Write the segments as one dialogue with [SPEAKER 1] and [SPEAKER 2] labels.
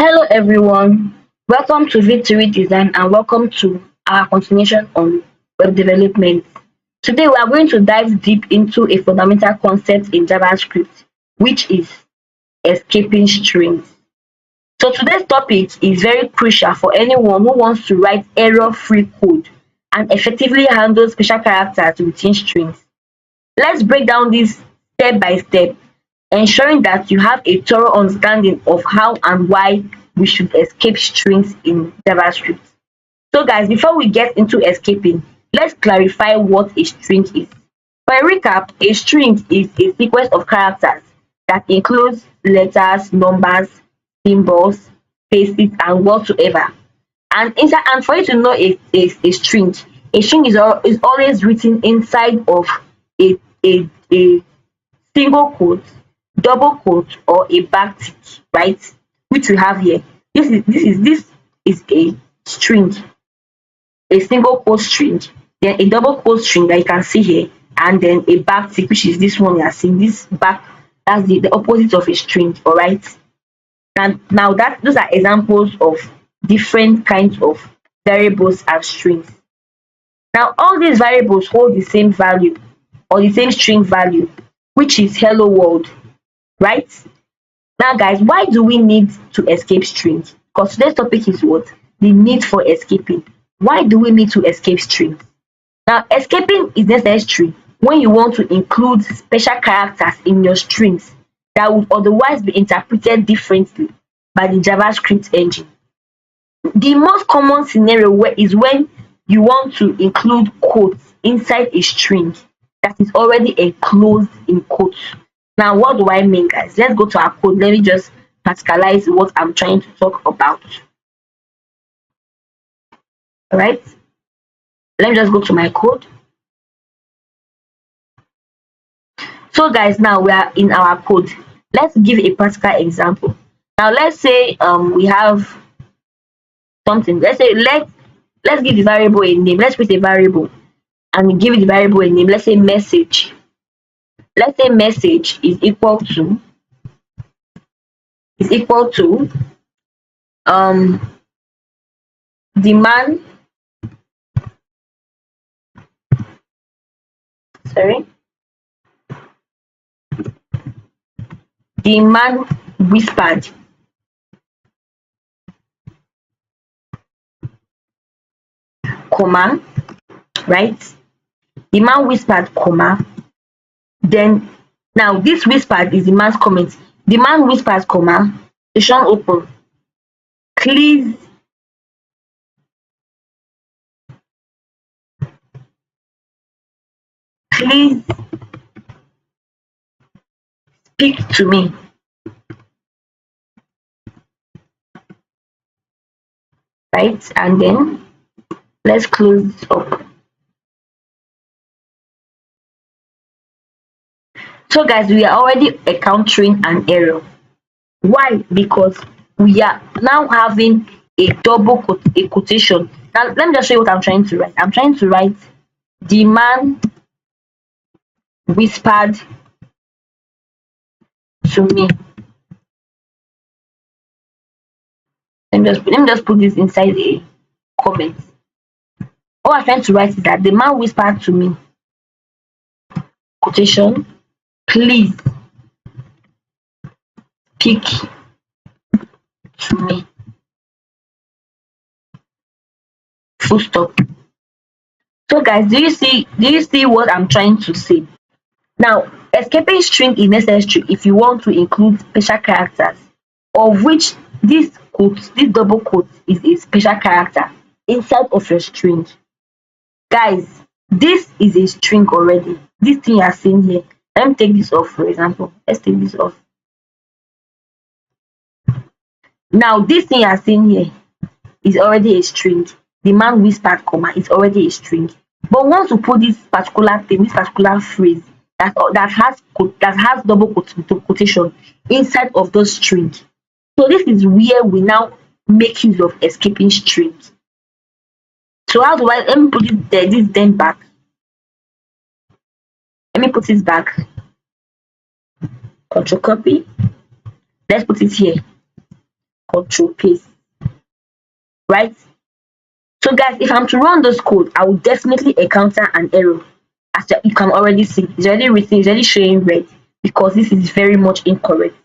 [SPEAKER 1] Hello everyone, welcome to Victory Design and welcome to our continuation on web development. Today we are going to dive deep into a fundamental concept in JavaScript, which is escaping strings. So today's topic is very crucial for anyone who wants to write error-free code and effectively handle special characters within strings. Let's break down this step by step, ensuring that you have a thorough understanding of how and why we should escape strings in JavaScript. So guys, before we get into escaping, let's clarify what a string is. For a recap, a string is a sequence of characters that includes letters, numbers, symbols, spaces, and whatsoever. And for you to know a string, is always written inside of a single quote, double quote, or a backtick, right? Which we have here. This is a string, a single quote string, then a double quote string that you can see here, and then a backtick, which is this one you are seeing. This back, that's the opposite of a string, all right? And now that those are examples of different kinds of variables and strings. Now all these variables hold the same value or the same string value, which is hello world, right? Now guys, why do we need to escape strings? Because today's topic is what? The need for escaping. Why do we need to escape strings? Now escaping is necessary when you want to include special characters in your strings that would otherwise be interpreted differently by the JavaScript engine. The most common scenario is when you want to include quotes inside a string that is already enclosed in quotes. Now, what do I mean, guys? Let's go to our code. Let me just practicalize what I'm trying to talk about. All right. Let me just go to my code. So, guys, now we are in our code. Let's give a practical example. Now, let's say we have something. Let's give the variable a name. Let's create a variable and give the variable a name. Let's say message. Let's say message is equal to demand whispered, comma, right? Demand whispered, comma. Then now this whispered is the man's comment. Demand whispers, comma, session open. Please speak to me. Right? And then let's close up. So guys, we are already encountering an error. Why? Because we are now having a double quotation. Now let me just show you what I'm trying to write. I'm trying to write the man whispered to me. Let me just put this inside a comment. All I'm trying to write is that the man whispered to me, quotation, please speak to me. Full stop. So guys, do you see what I'm trying to say? Now, escaping string is necessary if you want to include special characters, of which this double quote is a special character inside of your string. Guys, this is a string already. This thing you are seeing here. Let me take this off, for example. Let's take this off. Now, this thing you are seeing here is already a string. The man whispered, comma, is already a string. But once you put this particular thing, this particular phrase that has double quotation inside of those strings. So this is where we now make use of escaping strings. So how do let me put it there, this then back. Let me put it back. Control copy. Let's put it here. control paste, right? So guys, if I'm to run this code, I will definitely encounter an error. As you can already see, it's already written, it's already showing red because this is very much incorrect.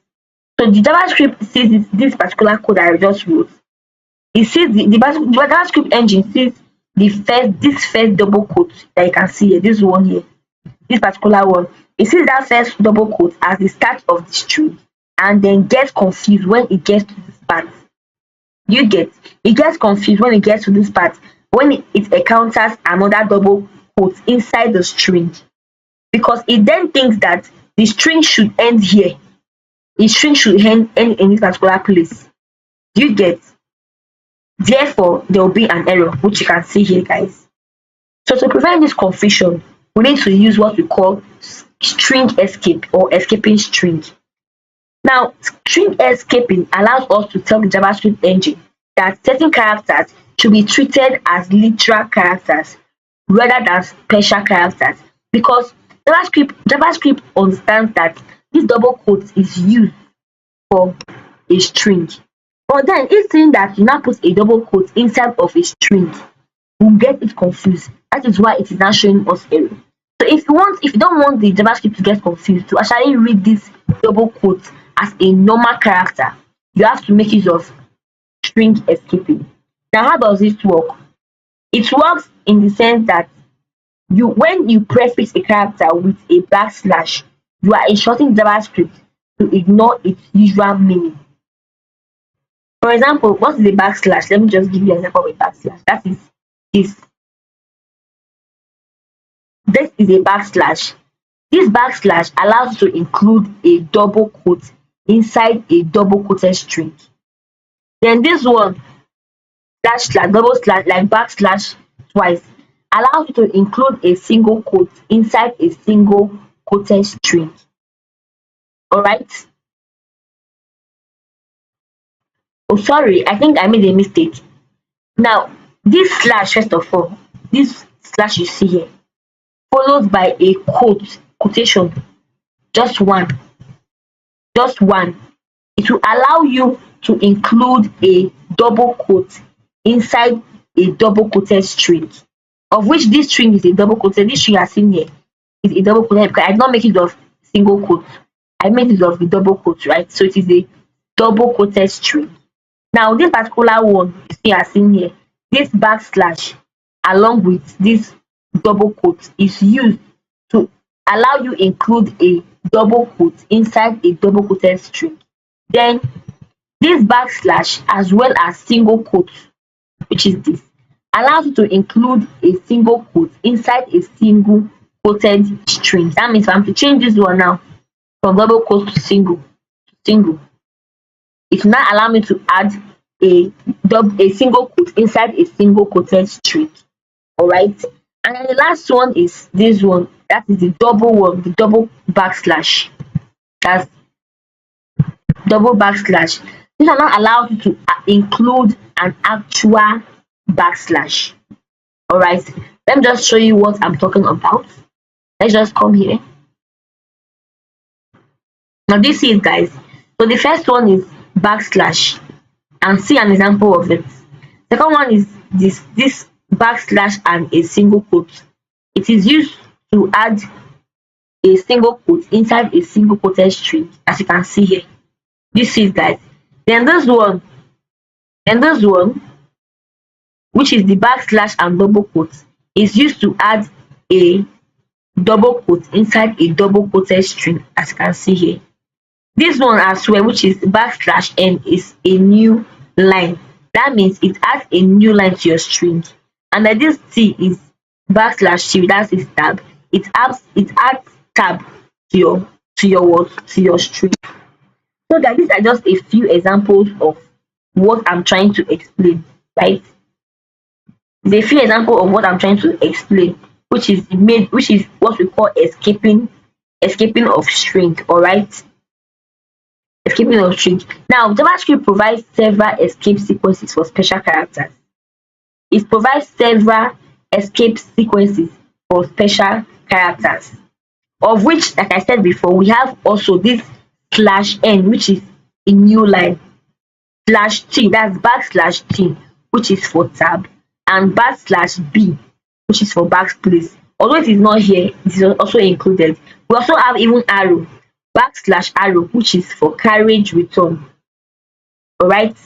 [SPEAKER 1] So the JavaScript sees this particular code that I just wrote. It sees the JavaScript engine sees this first double quote that you can see here, this one here, this particular one. It sees that first double quote as the start of the string and then gets confused when it gets to this part. You get it gets confused when it gets to this part when it encounters another double quote inside the string, because it then thinks that the string should end here. The string should end in this particular place. Do you get? Therefore, there will be an error, which you can see here, guys. So to prevent this confusion, we need to use what we call string escape or escaping string. Now, string escaping allows us to tell the JavaScript engine that certain characters should be treated as literal characters rather than special characters, because JavaScript understands that this double quote is used for a string. But then if saying that you now put a double quote inside of a string, will get it confused. That is why it is now showing us error. So if you don't want the JavaScript to get confused, to actually read this double quote as a normal character, you have to make use of string escaping. Now, how does this work? It works in the sense that when you prefix a character with a backslash, you are instructing JavaScript to ignore its usual meaning. For example, what is a backslash? Let me just give you an example of a backslash. That is this. This is a backslash. This backslash allows you to include a double quote inside a double quoted string. Then this one, slash, double slash, like backslash twice, allows you to include a single quote inside a single quoted string. Alright? Oh, sorry, I think I made a mistake. Now, this slash, first of all, this slash you see here, followed by a quotation, just one. It will allow you to include a double quote inside a double quoted string, of which this string is a double quoted. This string you are seeing here is a double quoted because I did not make it of single quote. I made it of the double quote, right? So it is a double quoted string. Now, this particular one you are seeing here, this backslash along with this double quote is used to allow you include a double quote inside a double quoted string. Then this backslash as well as single quote, which is this, allows you to include a single quote inside a single quoted string. That means if I'm to change this one now from double quote to single, it will not allow me to add a single quote inside a single quoted string. Alright. And then the last one is this one. That is the double one, the double backslash. That's double backslash. This one now allows you to include an actual backslash. Alright. Let me just show you what I'm talking about. Let's just come here. Now this is, guys. So the first one is backslash, and see an example of it. Second one is this backslash and a single quote. It is used to add a single quote inside a single quoted string, as you can see here. This is, guys. Then this one, which is the backslash and double quote, is used to add a double quote inside a double quoted string, as you can see here. This one as well, which is backslash n, is a new line. That means it adds a new line to your string. And then this T is backslash T, that's its tab. It adds tab to your string. So that these are just a few examples of what I'm trying to explain, right? There's a few examples of what I'm trying to explain, which is what we call escaping of string. Alright. Escaping of string. Now, JavaScript provides several escape sequences for special characters. It provides several escape sequences for special characters, of which, like I said before, we have also this /n, which is a new line. slash t, that's backslash t, which is for tab, and backslash b, which is for backspace. Although it is not here, it is also included. We also have even arrow, backslash arrow, which is for carriage return. Alright,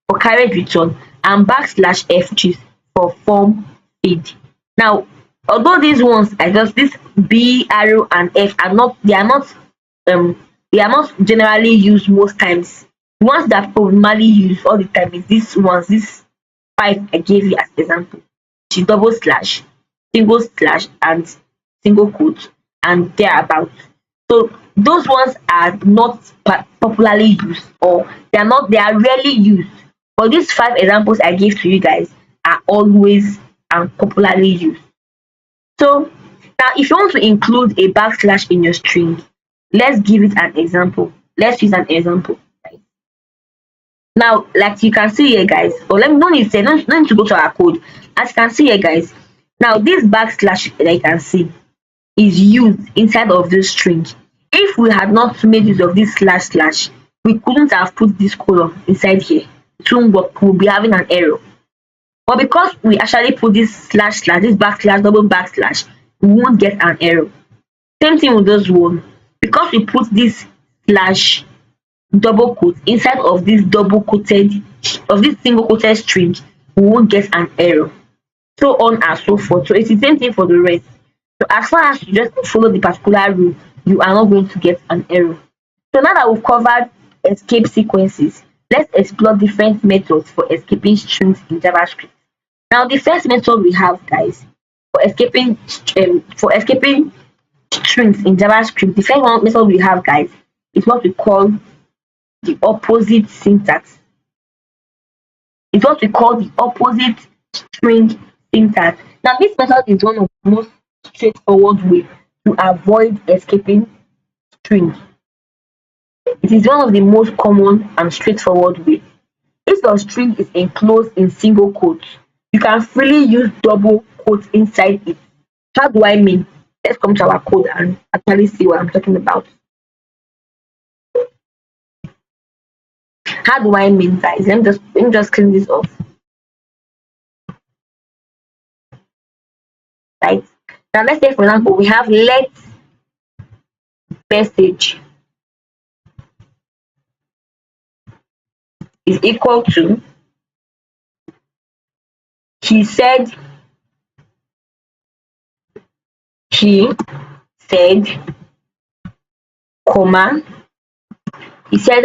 [SPEAKER 1] for carriage return, and backslash f, which is for form feed. Now, although these ones are just this b, arrow, and f are not, they are not generally used most times. The ones that primarily used all the time is these ones, these five I gave you as example, which is double slash, single slash, and single quote, and thereabout. So those ones are not popularly used, or they are rarely used. But these five examples I gave to you guys are always and popularly used. So now if you want to include a backslash in your string, let's give it an example. Let's use an example. Right? Now, like you can see here, guys, or let me no need to go to our code. As you can see here, guys, now this backslash that you can see is used inside of this string. If we had not made use of this slash slash, we couldn't have put this column inside here. It won't work. We'll be having an error. But because we actually put this slash slash, this backslash, double backslash, we won't get an error. Same thing with this one. Because we put this slash double quote inside of this single quoted string, we won't get an error. So on and so forth. So it's the same thing for the rest. So as far as you just follow the particular rule, you are not going to get an error. So now that we've covered escape sequences, let's explore different methods for escaping strings in JavaScript. Now the first method we have, guys, for escaping strings in JavaScript, the first one method we have, guys, is what we call the opposite syntax. It's what we call the opposite string syntax. Now this method is one of the most straightforward way to avoid escaping string. It is one of the most common and straightforward way. If your string is enclosed in single quotes, you can freely use double quotes inside it. How do I mean? Let's come to our code and actually see what I'm talking about. How do I mean, guys? Let me just clean this off. Right? Now let's say, for example, we have let message is equal to he said, comma, he said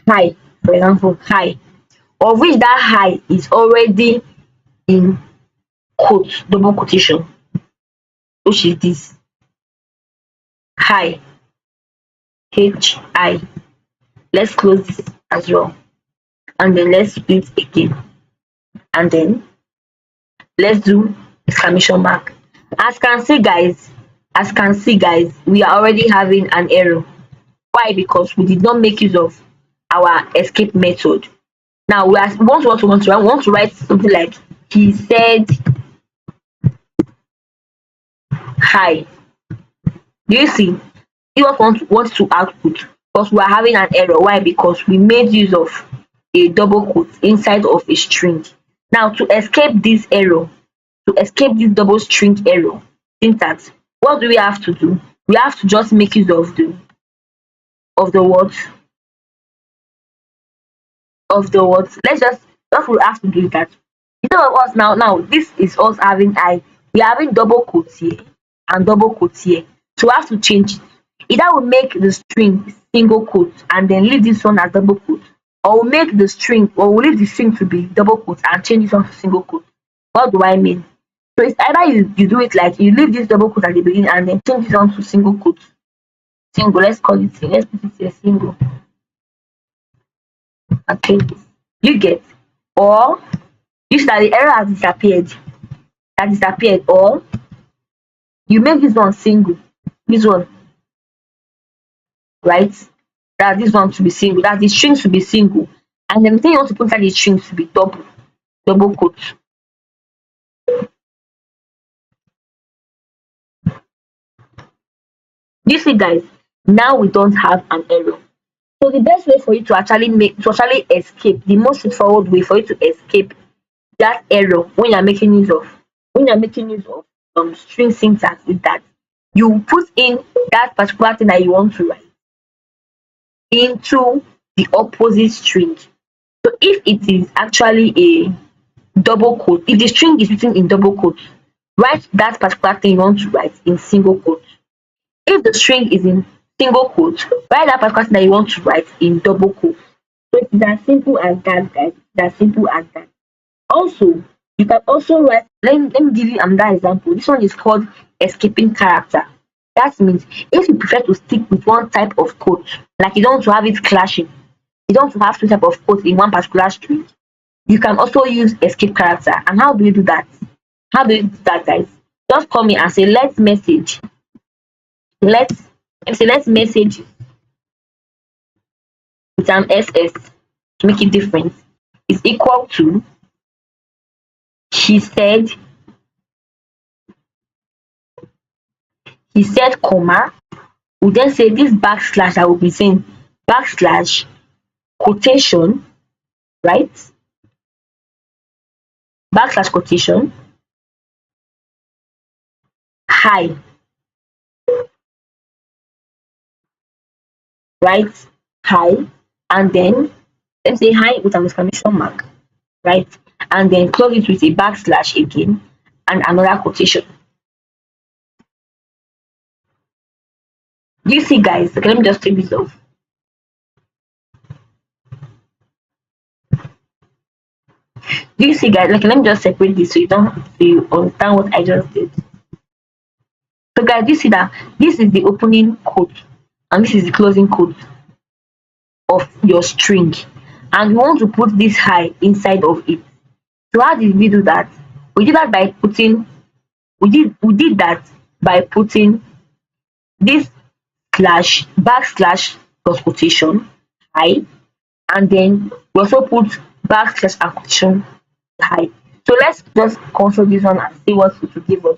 [SPEAKER 1] hi, for example, hi, of which that hi is already in quote, double quotation, which is this hi, hi. Let's close this as well, and then let's split again, and then let's do exclamation mark. As can see, guys, we are already having an error. Why? Because we did not make use of our escape method. Now we want to write something like he said hi. Do you see? He wants to output, but we are having an error. Why? Because we made use of a double quote inside of a string. Now to escape this error, to escape this double string error syntax, what do we have to do? We have to just make use of the what? Of the what? Let's just what we have to do is that instead of us now this is us having I, we are having double quotes here and double quotes here. So we have to change it. Either we make the string single quote and then leave this one as double quote, or we make the string, or we leave the string to be double quote and change this one to single quote. What do I mean? So it's either you do it like you leave this double quote at the beginning and then change this one to single quote. Single, let's call it, let's put it here single. Okay, you get, or you see that the error has disappeared, or you make this one single, this one, right? That this one to be single, that the string to be single, and then the thing you want to put inside the string to be double quote. You see, guys, now we don't have an error. So the best way for you to actually escape, the most straightforward way for you to escape that error when you're making use of string syntax is that you put in that particular thing that you want to write into the opposite string. So if it is actually a double quote, if the string is written in double quotes, write that particular thing you want to write in single quotes. If the string is in single quotes, write that particular thing that you want to write in double quotes. So it's as simple as that, guys. It's as simple as that. Also, you can also write, let me give you another example. This one is called escaping character. That means if you prefer to stick with one type of code, like you don't want to have it clashing, you don't want to have two type of codes in one particular string, you can also use escape character. And how do you do that? How do you do that, guys? Just call me and say let's message. Let's message with an SS to make it different is equal to she said, he said, comma, we then say this backslash I will be saying backslash quotation, right? Backslash quotation, hi, right? Hi, and then let's say hi with an exclamation mark, right? And then close it with a backslash again and another quotation. Do you see, guys? Okay, let me just take this off. Do you see, guys? Like, let me just separate this so you understand what I just did. So, guys, do you see that this is the opening quote and this is the closing quote of your string, and we want to put this hi inside of it. So how did we do that? We did that by putting we did that by putting this slash backslash plus quotation hi, and then we also put backslash and quotation hi. So let's just console this one and see what it will give us.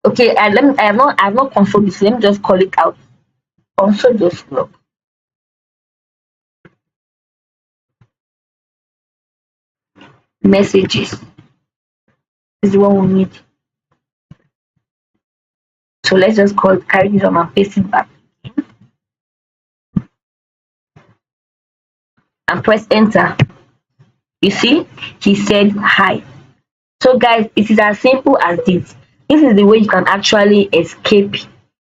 [SPEAKER 1] Okay, I have not consoled this. Let me just call it out. Console just log messages. This is the one we need. So let's just carry this on and paste it back and press enter. You see, he said hi. So guys, it is as simple as this. This is the way you can actually escape.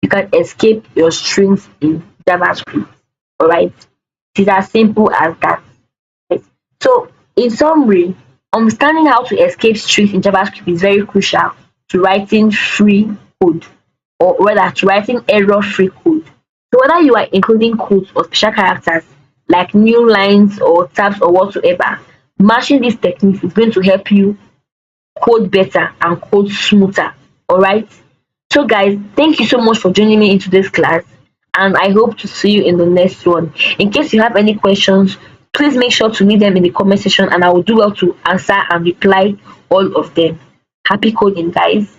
[SPEAKER 1] You can escape your strings in JavaScript. Alright. It is as simple as that. Right? So in summary, understanding how to escape strings in JavaScript is very crucial to writing free code, or rather to writing error-free code. So whether you are including quotes or special characters like new lines or tabs or whatsoever, matching these techniques is going to help you code better and code smoother. Alright. So guys, thank you so much for joining me in today's class, and I hope to see you in the next one. In case you have any questions, please make sure to leave them in the comment section and I will do well to answer and reply all of them. Happy coding, guys.